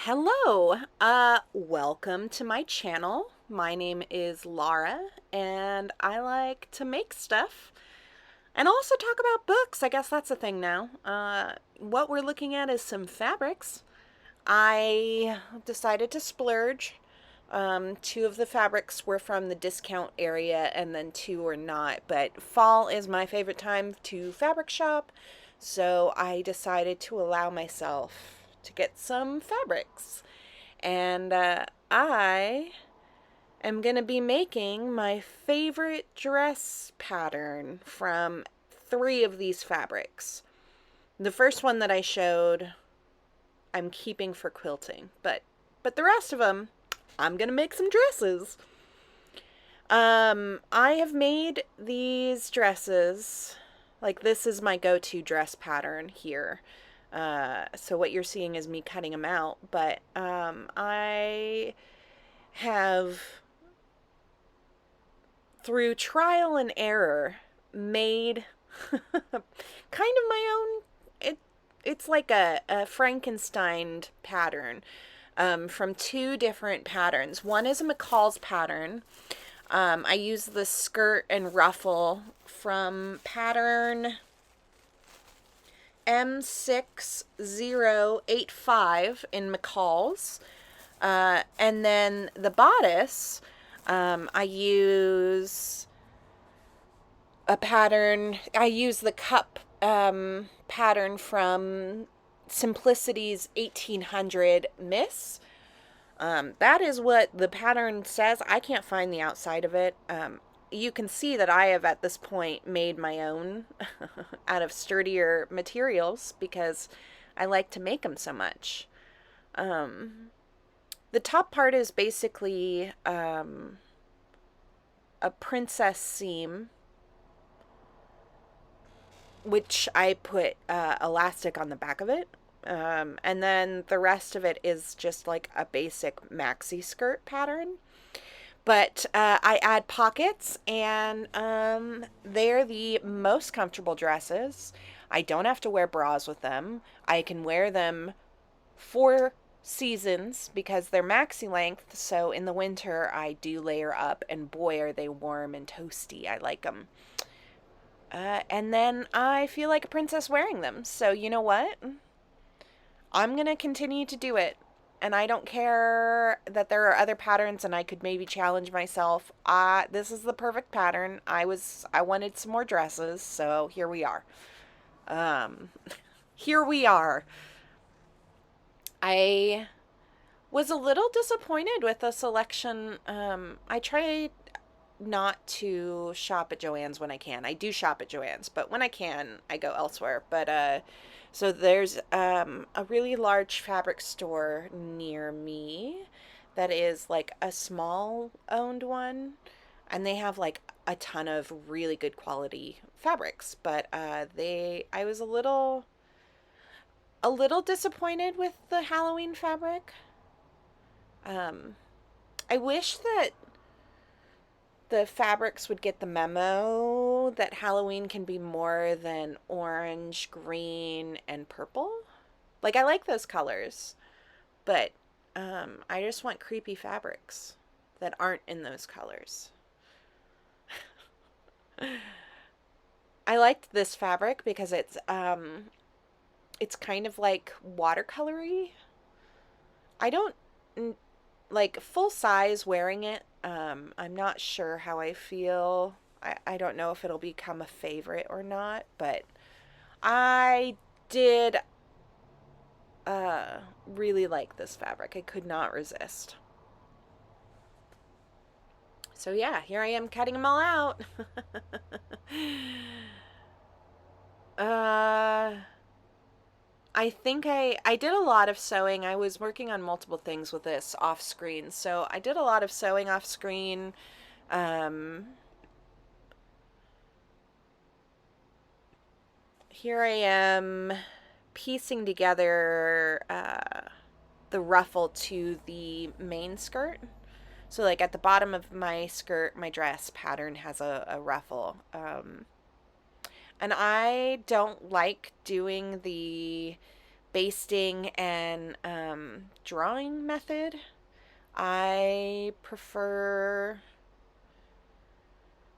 Hello, welcome to my channel. My name is Laura, and I like to make stuff and also talk about books. I guess that's a thing now. What we're looking at is some fabrics. I decided to splurge. Two of the fabrics were from the discount area, and then two were not. But fall is my favorite time to fabric shop, so I decided to allow myself to get some fabrics. And I am going to be making my favorite dress pattern from three of these fabrics. The first one that I showed, I'm keeping for quilting, but the rest of them, I'm going to make some dresses. I have made these dresses, like this is my go-to dress pattern here. So what you're seeing is me cutting them out, but I have, through trial and error, made kind of my own. It's like a Frankenstein pattern from two different patterns. One is a McCalls pattern. I use the skirt and ruffle from pattern M6085 in McCalls. And then the bodice, I use a pattern, I use the cup pattern from Simplicity's 1800 Miss. That is what the pattern says. I can't find the outside of it. You can see that I have at this point made my own out of sturdier materials because I like to make them so much. The top part is basically a princess seam, which I put elastic on the back of it. And then the rest of it is just like a basic maxi skirt pattern. But I add pockets, and they're the most comfortable dresses. I don't have to wear bras with them. I can wear them for seasons because they're maxi length, so in the winter I do layer up, and boy are they warm and toasty. I like them. And then I feel like a princess wearing them. So you know what? I'm going to continue to do it. And I don't care that there are other patterns and I could maybe challenge myself. This is the perfect pattern. I wanted some more dresses, so here we are. Here we are. I was a little disappointed with the selection. I tried not to shop at Joann's when I can. I do shop at Joann's, but when I can, I go elsewhere. But so there's a really large fabric store near me that is like a small owned one, and they have like a ton of really good quality fabrics. But I was a little disappointed with the Halloween fabric. I wish that the fabrics would get the memo that Halloween can be more than orange, green, and purple. Like, I like those colors, but I just want creepy fabrics that aren't in those colors. I liked this fabric because it's kind of like watercolory. I don't like full size wearing it. I'm not sure how I feel. I don't know if it'll become a favorite or not, but I did really like this fabric. I could not resist. So yeah, here I am cutting them all out. I think I did a lot of sewing. I was working on multiple things with this off screen, so I did a lot of sewing off screen. Here I am piecing together the ruffle to the main skirt. So like at the bottom of my skirt, my dress pattern has a ruffle. And I don't like doing the basting and drawing method. I prefer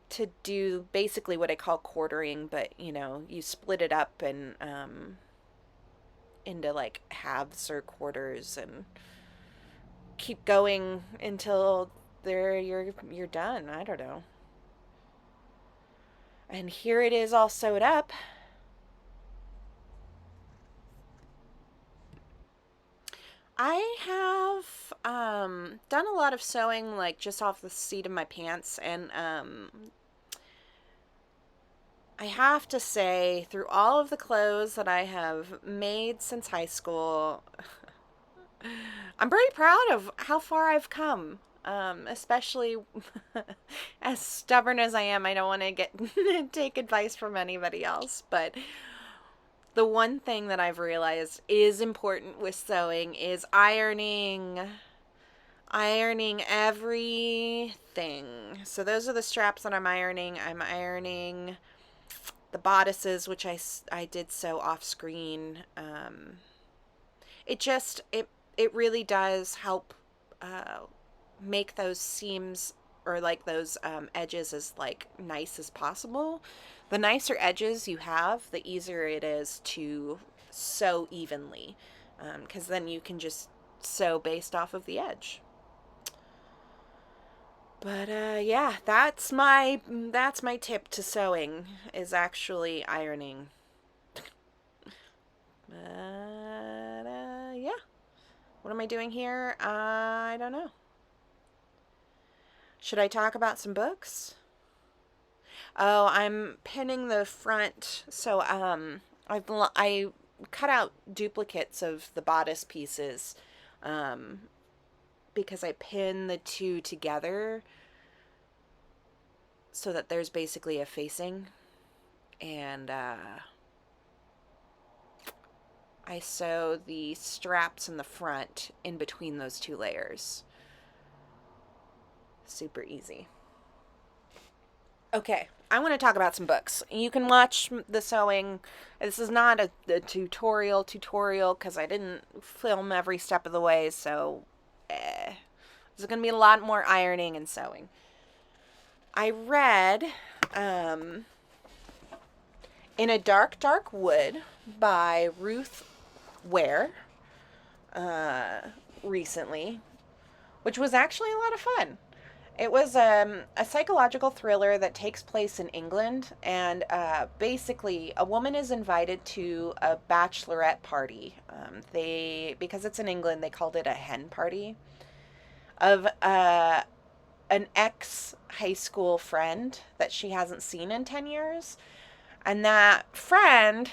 to do basically what I call quartering, but you split it up and into like halves or quarters and keep going until you're done. I don't know. And here it is all sewed up. I have done a lot of sewing, like just off the seat of my pants, and I have to say, through all of the clothes that I have made since high school, I'm pretty proud of how far I've come. Especially as stubborn as I am, I don't want to get take advice from anybody else, but the one thing that I've realized is important with sewing is ironing. Ironing everything. So those are the straps that I'm ironing. I'm ironing the bodices, which I did sew off screen. It really does help make those seams or like those edges as like nice as possible. The nicer edges you have, the easier it is to sew evenly, because then you can just sew based off of the edge. But yeah, that's my tip to sewing is actually ironing. But yeah, what am I doing here? I don't know. Should I talk about some books? Oh, I'm pinning the front. So I cut out duplicates of the bodice pieces, um, because I pin the two together so that there's basically a facing, and I sew the straps in the front in between those two layers. Super easy. Okay, I want to talk about some books. You can watch the sewing. This is not a tutorial because I didn't film every step of the way, so there's going to be a lot more ironing and sewing. I read In a Dark, Dark Wood by Ruth Ware recently, which was actually a lot of fun. It was a psychological thriller that takes place in England, and basically, a woman is invited to a bachelorette party. Because it's in England, they called it a hen party of an ex high school friend that she hasn't seen in 10 years. And that friend,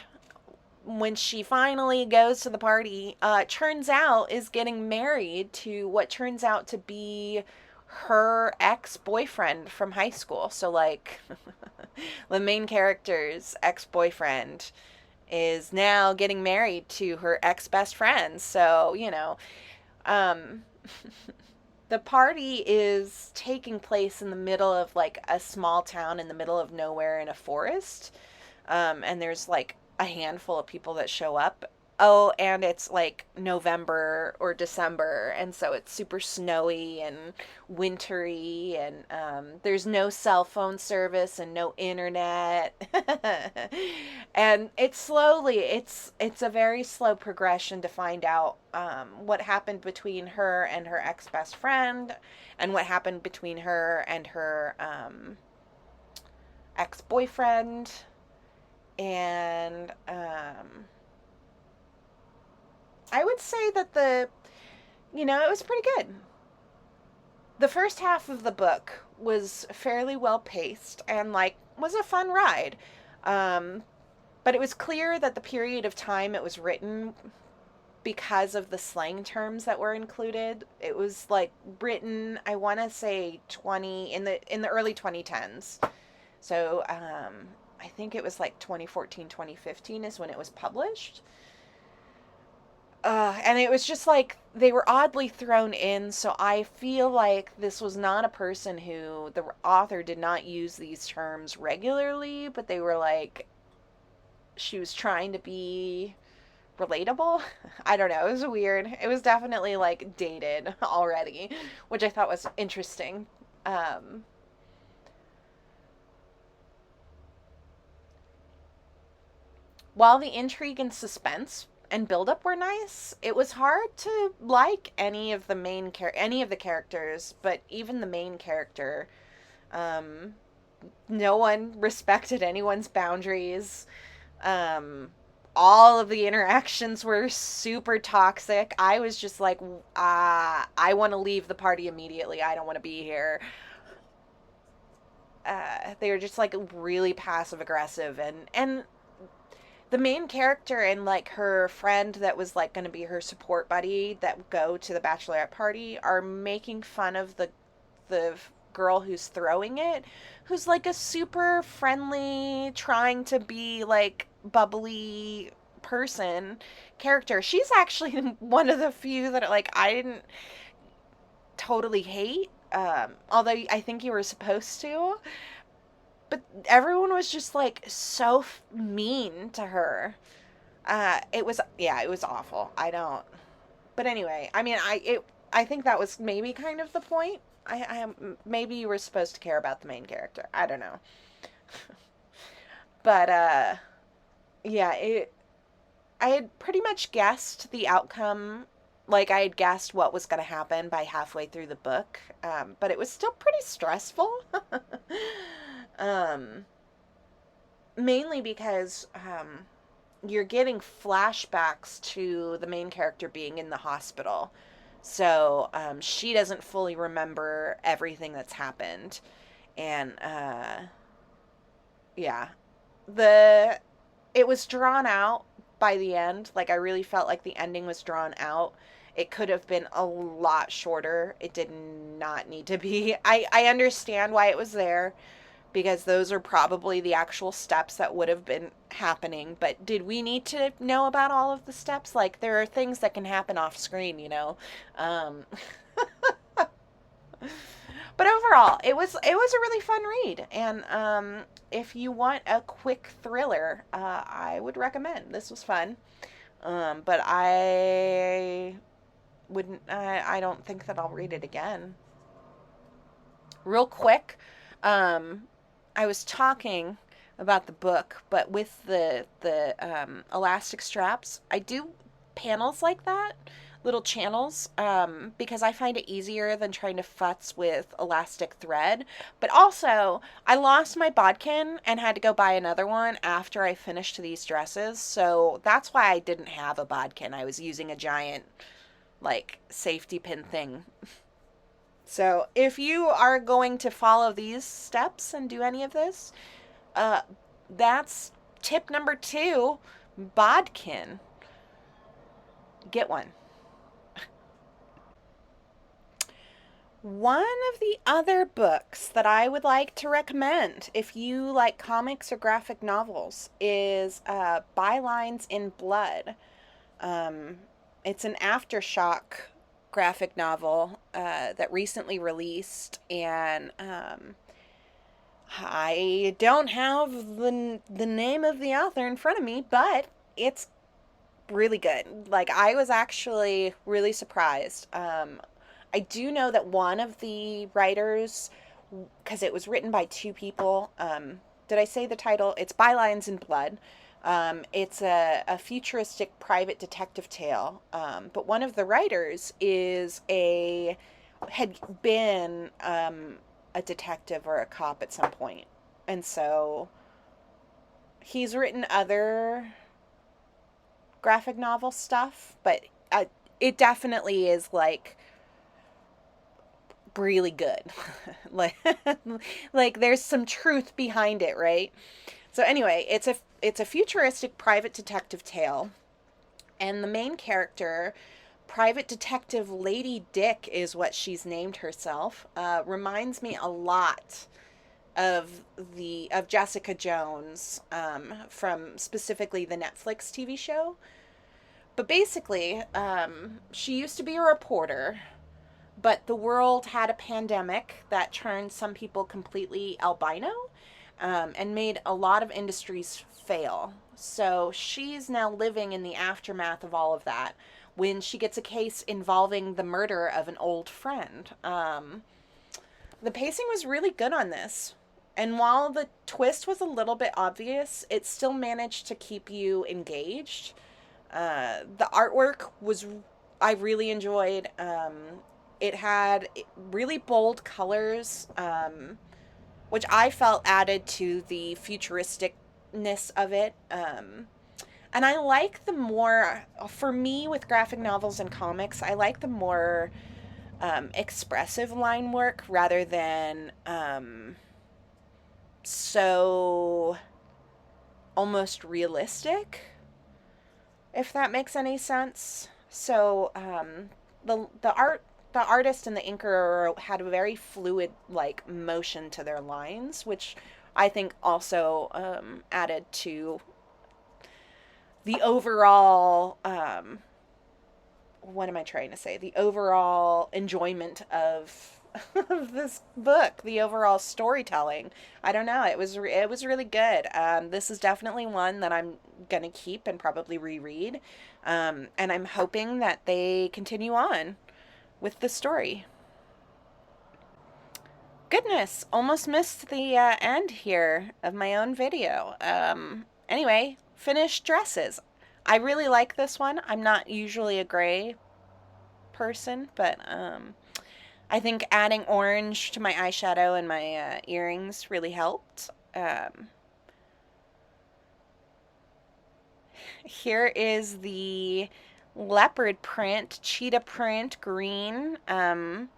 when she finally goes to the party, turns out is getting married to what turns out to be her ex-boyfriend from high school. So like the main character's ex-boyfriend is now getting married to her ex-best friend. So, um the party is taking place in the middle of like a small town in the middle of nowhere in a forest. And there's like a handful of people that show up. Oh, and it's like November or December, and so it's super snowy and wintry, and there's no cell phone service and no internet. And it's a very slow progression to find out what happened between her and her ex-best friend, and what happened between her and her ex-boyfriend, and I would say that it was pretty good. The first half of the book was fairly well paced and was a fun ride. But it was clear that the period of time it was written, because of the slang terms that were included, it was written, I want to say 20 in the early 2010s. So I think it was 2014, 2015 is when it was published. And it was just they were oddly thrown in, so I feel like this was not a person who, the author did not use these terms regularly, but they were she was trying to be relatable. I don't know. It was weird. It was definitely like dated already, which I thought was interesting. Um, while the intrigue and suspense and buildup were nice, it was hard to like any of the characters, but even the main character. Um, no one respected anyone's boundaries. Um, all of the interactions were super toxic. I was just like, I want to leave the party immediately. I don't want to be here. They were just like really passive aggressive, and the main character and like her friend that was like going to be her support buddy that go to the bachelorette party are making fun of the girl who's throwing it, who's like a super friendly, trying to be like bubbly person character. She's actually one of the few that like I didn't totally hate. Although I think you were supposed to, but everyone was just like so mean to her. It was awful. I don't. But anyway, I mean, I think that was maybe kind of the point. Maybe you were supposed to care about the main character. I don't know. But yeah, I had pretty much guessed the outcome. Like I had guessed what was going to happen by halfway through the book, but it was still pretty stressful. um, Mainly because you're getting flashbacks to the main character being in the hospital. So she doesn't fully remember everything that's happened. And yeah, the it was drawn out by the end. Like I really felt like the ending was drawn out. It could have been a lot shorter. It did not need to be. I understand why it was there because those are probably the actual steps that would have been happening. But did we need to know about all of the steps? Like, there are things that can happen off screen, you know? Um, but overall, it was a really fun read. And if you want a quick thriller, I would recommend. This was fun. But I don't think that I'll read it again. Real quick, um, I was talking about the book, but with the elastic straps, I do panels like that, little channels, because I find it easier than trying to futz with elastic thread. But also, I lost my bodkin and had to go buy another one after I finished these dresses, so that's why I didn't have a bodkin. I was using a giant, like, safety pin thing. So if you are going to follow these steps and do any of this, uh, that's tip number 2, bodkin. Get one. One of the other books that I would like to recommend, if you like comics or graphic novels, is Bylines in Blood. Um, it's an Aftershock graphic novel that recently released, and I don't have the name of the author in front of me, but it's really good. Like, I was actually really surprised. I do know that one of the writers, because it was written by 2 people, did I say the title? It's Bylines in Blood. It's a futuristic private detective tale, but one of the writers had been a detective or a cop at some point, and so he's written other graphic novel stuff, but it definitely is like really good. like like there's some truth behind it, right? So anyway, it's a futuristic private detective tale, and the main character, Private Detective Lady Dick is what she's named herself, reminds me a lot of Jessica Jones, from specifically the Netflix TV show. But basically, she used to be a reporter, but the world had a pandemic that turned some people completely albino, and made a lot of industries fail. So she's now living in the aftermath of all of that when she gets a case involving the murder of an old friend. The pacing was really good on this. And while the twist was a little bit obvious, it still managed to keep you engaged. The artwork was, I really enjoyed. It had really bold colors, which I felt added to the futuristicness of it. And I like the more, for me with graphic novels and comics, I like the more expressive line work rather than so almost realistic, if that makes any sense. So the artist and the inker had a very fluid like motion to their lines, which I think also added to the overall what am I trying to say? The overall enjoyment of this book, the overall storytelling. I don't know. It was really good. This is definitely one that I'm gonna keep and probably reread, and I'm hoping that they continue on with the story. Goodness, almost missed the end here of my own video. Anyway, finished dresses. I really like this one. I'm not usually a gray person, but I think adding orange to my eyeshadow and my earrings really helped. Here is the leopard print, cheetah print, green. And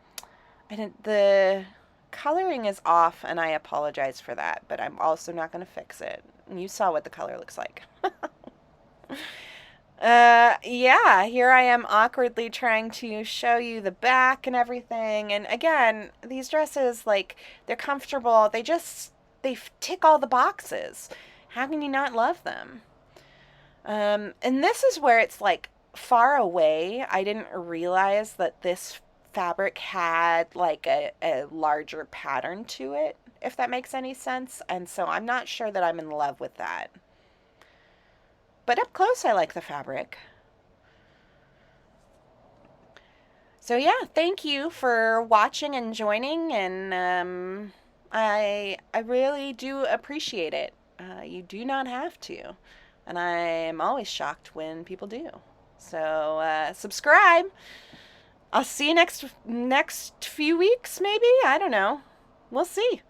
the coloring is off, and I apologize for that, but I'm also not going to fix it. You saw what the color looks like. Yeah, here I am awkwardly trying to show you the back and everything. And again, these dresses, like, they're comfortable. They tick all the boxes. How can you not love them? And this is where it's like far away. I didn't realize that this fabric had like a larger pattern to it, if that makes any sense. And so I'm not sure that I'm in love with that. But up close, I like the fabric. So yeah, thank you for watching and joining, and I really do appreciate it. You do not have to, and I am always shocked when people do. So subscribe. I'll see you next few weeks, maybe. I don't know. We'll see.